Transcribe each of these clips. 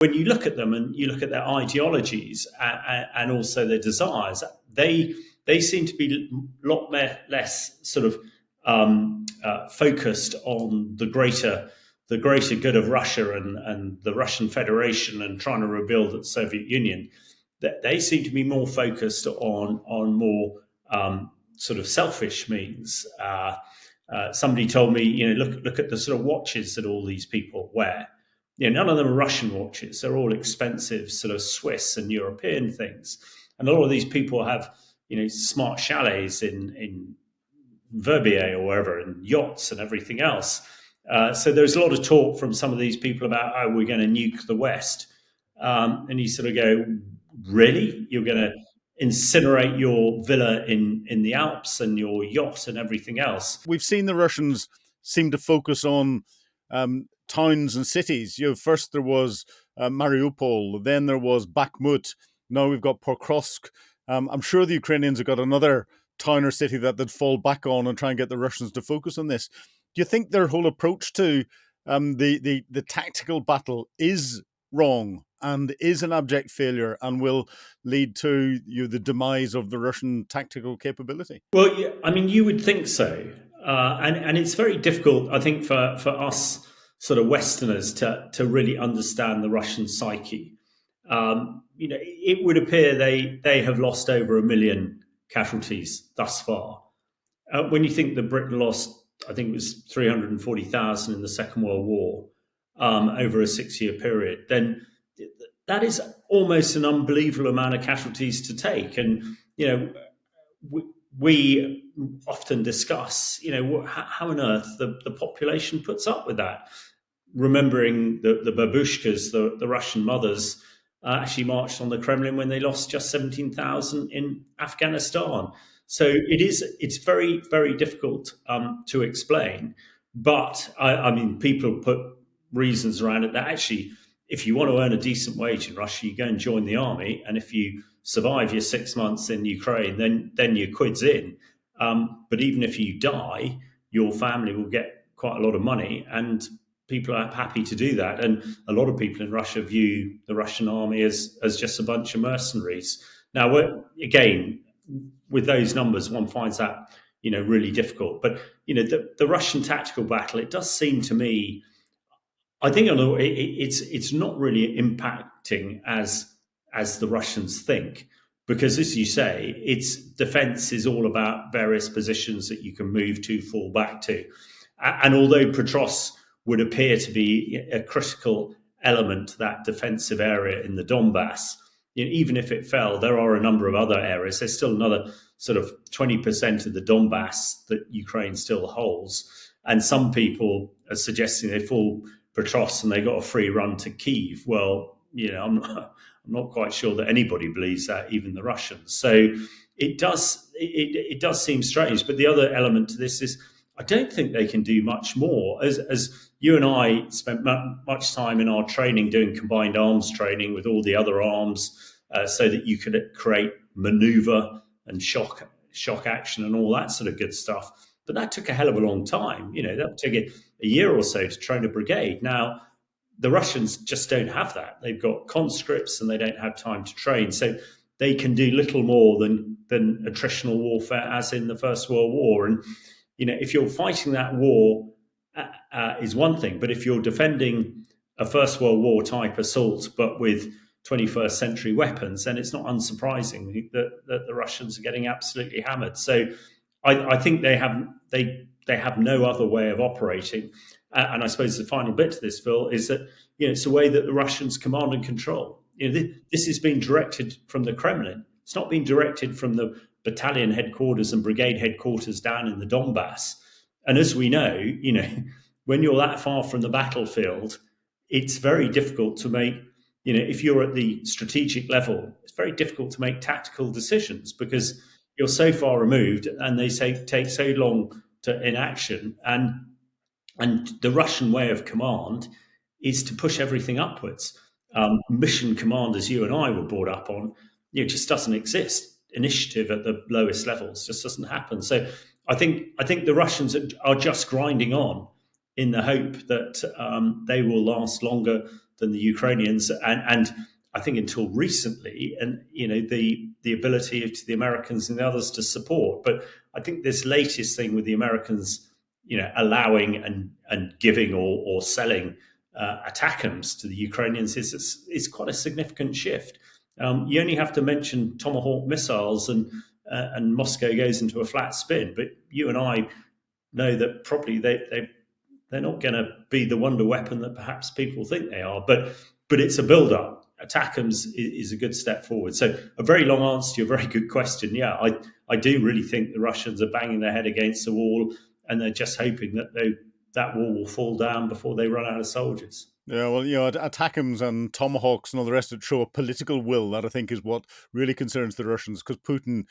when you look at them and you look at their ideologies and also their desires, they seem to be a lot less sort of focused on the greater good of Russia and the Russian Federation and trying to rebuild the Soviet Union. That they seem to be more focused on more sort of selfish means. Somebody told me, look at the sort of watches that all these people wear. None of them are Russian watches. They're all expensive, sort of Swiss and European things. And a lot of these people have, smart chalets in Verbier or wherever, and yachts and everything else. So there's a lot of talk from some of these people about, we're going to nuke the West. And you sort of go, really? You're going to incinerate your villa in the Alps and your yacht and everything else? We've seen the Russians seem to focus on towns and cities. First there was Mariupol, then there was Bakhmut. Now we've got Pokrovsk. I'm sure the Ukrainians have got another town or city that they'd fall back on and try and get the Russians to focus on this. Do you think their whole approach to the tactical battle is wrong and is an abject failure and will lead to the demise of the Russian tactical capability? Well, yeah, I mean, you would think so. And it's very difficult, I think, for us sort of Westerners to really understand the Russian psyche. It would appear they have lost over 1 million casualties thus far. When you think that Britain lost, I think it was 340,000 in the Second World War over a 6-year period, then that is almost an unbelievable amount of casualties to take. And, we often discuss, how on earth the population puts up with that. Remembering the babushkas, the Russian mothers, actually marched on the Kremlin when they lost just 17,000 in Afghanistan. So it's very, very difficult to explain. But I mean, people put reasons around it that actually, if you want to earn a decent wage in Russia, you go and join the army. And if you survive your 6 months in Ukraine, then your quid's in. But even if you die, your family will get quite a lot of money, and people are happy to do that. And a lot of people in Russia view the Russian army as just a bunch of mercenaries. Now, again, with those numbers, one finds that really difficult. But the Russian tactical battle, it does seem to me, I think it's not really impacting as the Russians think, because, as you say, its defense is all about various positions that you can move to, fall back to. And although Petros would appear to be a critical element to that defensive area in the Donbass, even if it fell, there are a number of other areas. There's still another sort of 20% of the Donbass that Ukraine still holds. And some people are suggesting they fall Petros and they got a free run to Kyiv. Well, I'm not quite sure that anybody believes that, even the Russians. So it does seem strange. But the other element to this is, I don't think they can do much more. As you and I spent much time in our training doing combined arms training with all the other arms, so that you could create maneuver and shock action and all that sort of good stuff. But that took a hell of a long time. That took a year or so to train a brigade. Now, the Russians just don't have that. They've got conscripts and they don't have time to train. So they can do little more than attritional warfare, as in the First World War. And if you're fighting that war, is one thing. But if you're defending a First World War type assault, but with 21st century weapons, then it's not unsurprising that the Russians are getting absolutely hammered. So I think they have no other way of operating. And I suppose the final bit to this, Phil, is that it's a way that the Russians command and control. This is being directed from the Kremlin. It's not being directed from the battalion headquarters and brigade headquarters down in the Donbass. And as we know, when you're that far from the battlefield, it's very difficult to make, if you're at the strategic level, it's very difficult to make tactical decisions because you're so far removed and they take so long to inaction. And the Russian way of command is to push everything upwards. Mission command, as you and I were brought up on, just doesn't exist. Initiative at the lowest levels just doesn't happen. So I think the Russians are just grinding on in the hope that they will last longer than the Ukrainians, and I think until recently, and the ability of the Americans and the others to support. But I think this latest thing with the Americans, allowing and giving or selling ATACMS to the Ukrainians is quite a significant shift. You only have to mention Tomahawk missiles, and Moscow goes into a flat spin. But you and I know that probably they're not going to be the wonder weapon that perhaps people think they are. But it's a build up. ATACMS is a good step forward. So a very long answer to your very good question. Yeah, I do really think the Russians are banging their head against the wall, and they're just hoping that that wall will fall down before they run out of soldiers. Yeah, well, ATACMS and Tomahawks and all the rest of it show a political will. That, I think, is what really concerns the Russians, because Putin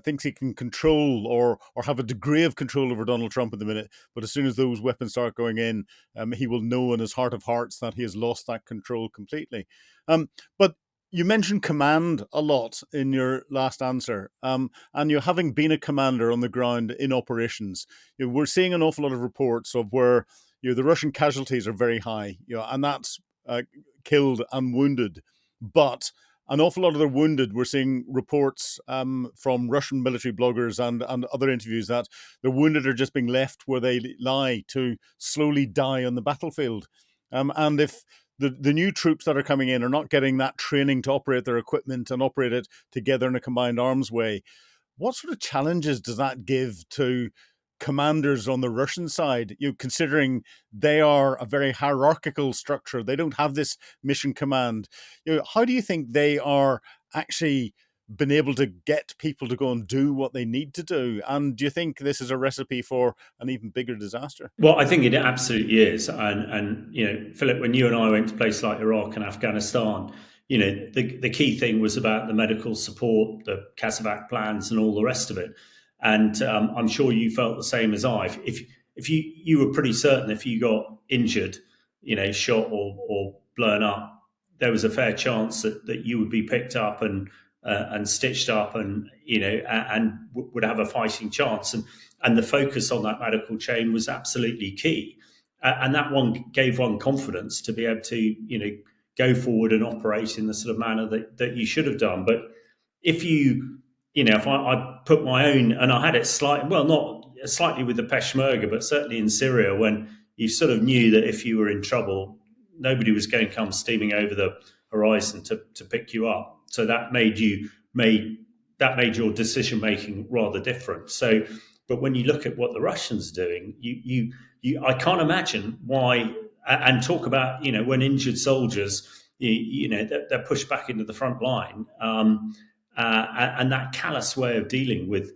thinks he can control or have a degree of control over Donald Trump at the minute. But as soon as those weapons start going in, he will know in his heart of hearts that he has lost that control completely. But you mentioned command a lot in your last answer, and having been a commander on the ground in operations, we're seeing an awful lot of reports of where the Russian casualties are very high, and that's killed and wounded. But an awful lot of the wounded, we're seeing reports from Russian military bloggers and other interviews that the wounded are just being left where they lie to slowly die on the battlefield. And if the new troops that are coming in are not getting that training to operate their equipment and operate it together in a combined arms way, what sort of challenges does that give to commanders on the Russian side, considering they are a very hierarchical structure? They don't have this mission command. How do you think they are actually been able to get people to go and do what they need to do? And do you think this is a recipe for an even bigger disaster? Well, I think it absolutely is. And Philip, when you and I went to places like Iraq and Afghanistan, the key thing was about the medical support, the CASEVAC plans, and all the rest of it. And I'm sure you felt the same as I. If you were pretty certain if you got injured, shot or blown up, there was a fair chance that you would be picked up and stitched up, and would have a fighting chance. And the focus on that medical chain was absolutely key, and that one gave one confidence to be able to go forward and operate in the sort of manner that you should have done. But if if I put my own, and I had it not slightly with the Peshmerga, but certainly in Syria, when you sort of knew that if you were in trouble, nobody was going to come steaming over the horizon to pick you up. So that made your decision making rather different. So, but when you look at what the Russians are doing, I can't imagine why. And talk about when injured soldiers, they're pushed back into the front line. And that callous way of dealing with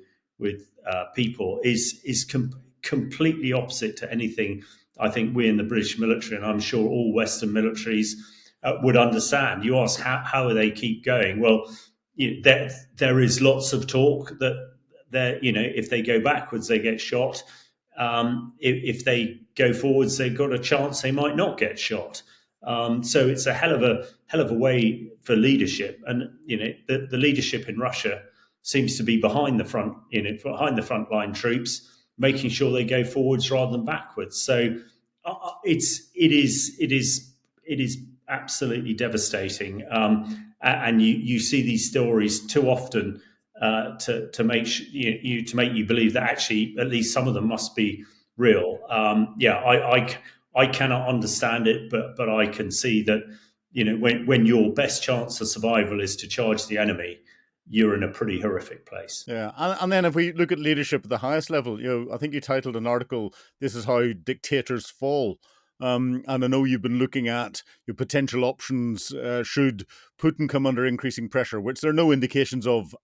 people is completely opposite to anything I think we in the British military, and I'm sure all Western militaries, would understand. You ask how they keep going. Well, there is lots of talk that if they go backwards, they get shot. If they go forwards, they've got a chance they might not get shot. So it's a hell of a way for leadership, and the leadership in Russia seems to be behind the front line troops, making sure they go forwards rather than backwards. So it is absolutely devastating, and you see these stories too often to make you believe that actually at least some of them must be real. I cannot understand it, but I can see that when your best chance of survival is to charge the enemy, you're in a pretty horrific place. Yeah, and then if we look at leadership at the highest level, I think you titled an article, "This is how dictators fall." And I know you've been looking at your potential options should Putin come under increasing pressure, which there are no indications of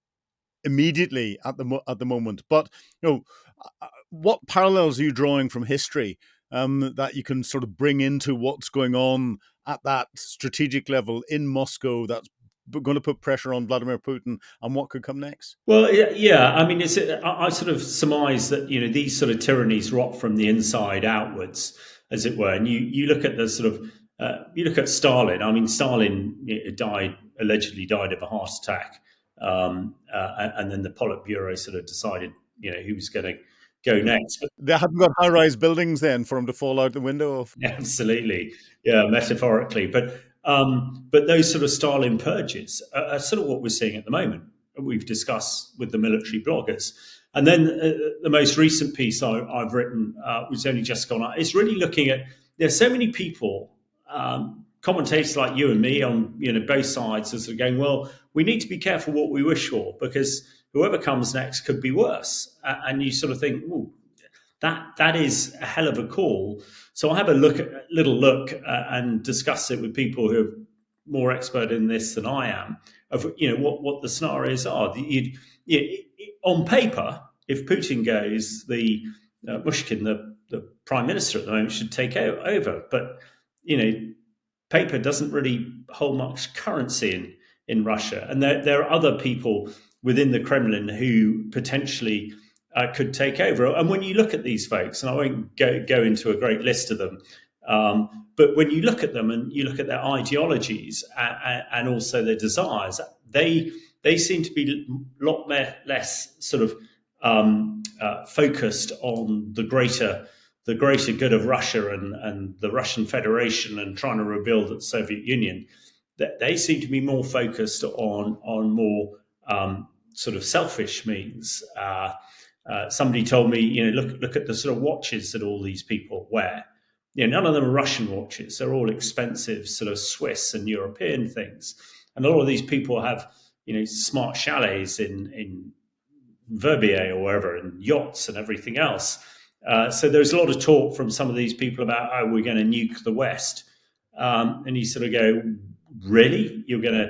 immediately at the moment. But what parallels are you drawing from history that you can sort of bring into what's going on at that strategic level in Moscow that's going to put pressure on Vladimir Putin, and what could come next? Well, yeah. I mean, I sort of surmise that these sort of tyrannies rot from the inside outwards, as it were. And you look at the sort of you look at Stalin. I mean, Stalin allegedly died of a heart attack, and then the Politburo sort of decided who was going to go next. But they hadn't got high-rise buildings then for him to fall out the window of. Absolutely, yeah, metaphorically, but But those sort of Stalin purges are sort of what we're seeing at the moment. We've discussed with the military bloggers. And then the most recent piece I've written, which has only just gone out, is really looking at, there's so many people, commentators like you and me on both sides, are sort of going, well, we need to be careful what we wish for, because whoever comes next could be worse. And you sort of think, ooh, that is a hell of a call. So I have a little look and discuss it with people who are more expert in this than I am, of what the scenarios are. On paper, if Putin goes, the Mushkin, the prime minister at the moment, should take over. But paper doesn't really hold much currency in Russia, and there are other people within the Kremlin who potentially could take over. And when you look at these folks, and I won't go into a great list of them, but when you look at them and you look at their ideologies and also their desires, they seem to be a lot less sort of focused on the greater good of Russia and the Russian Federation and trying to rebuild the Soviet Union. They seem to be more focused on more sort of selfish means. Somebody told me, look at the sort of watches that all these people wear. None of them are Russian watches. They're all expensive sort of Swiss and European things. And a lot of these people have, smart chalets in Verbier or wherever, and yachts and everything else. So there's a lot of talk from some of these people about, oh, we're going to nuke the West. And you sort of go, really? You're going to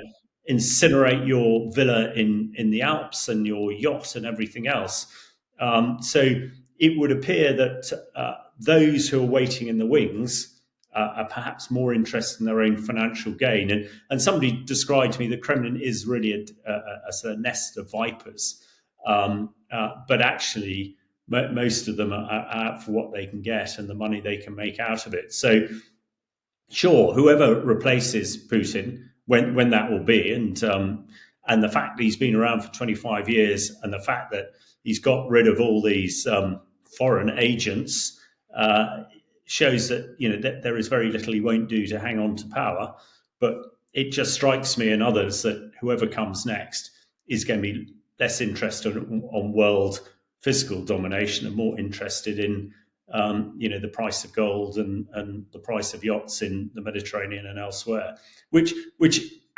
incinerate your villa in the Alps and your yacht and everything else? So it would appear that those who are waiting in the wings are perhaps more interested in their own financial gain. And somebody described to me the Kremlin is really a nest of vipers. But actually, most of them are out for what they can get and the money they can make out of it. So sure, whoever replaces Putin, when that will be, and the fact that he's been around for 25 years and the fact that he's got rid of all these foreign agents shows that that there is very little he won't do to hang on to power. But it just strikes me and others that whoever comes next is going to be less interested on world physical domination and more interested in the price of gold and the price of yachts in the Mediterranean and elsewhere, which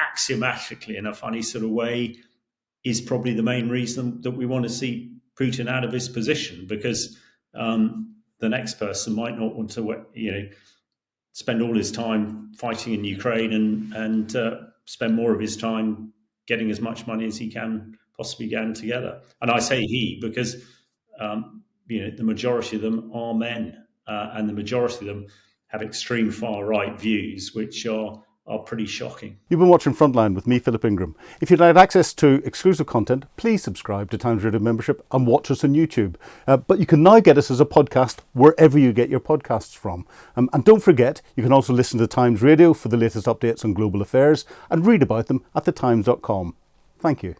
axiomatically, in a funny sort of way, is probably the main reason that we want to see Putin out of his position, because the next person might not want to, spend all his time fighting in Ukraine and spend more of his time getting as much money as he can possibly gang together. And I say he because the majority of them are men, and the majority of them have extreme far right views, which are pretty shocking. You've been watching Frontline with me, Philip Ingram. If you'd like access to exclusive content, please subscribe to Times Radio membership and watch us on YouTube. But you can now get us as a podcast wherever you get your podcasts from. And don't forget, you can also listen to Times Radio for the latest updates on global affairs and read about them at thetimes.com. Thank you.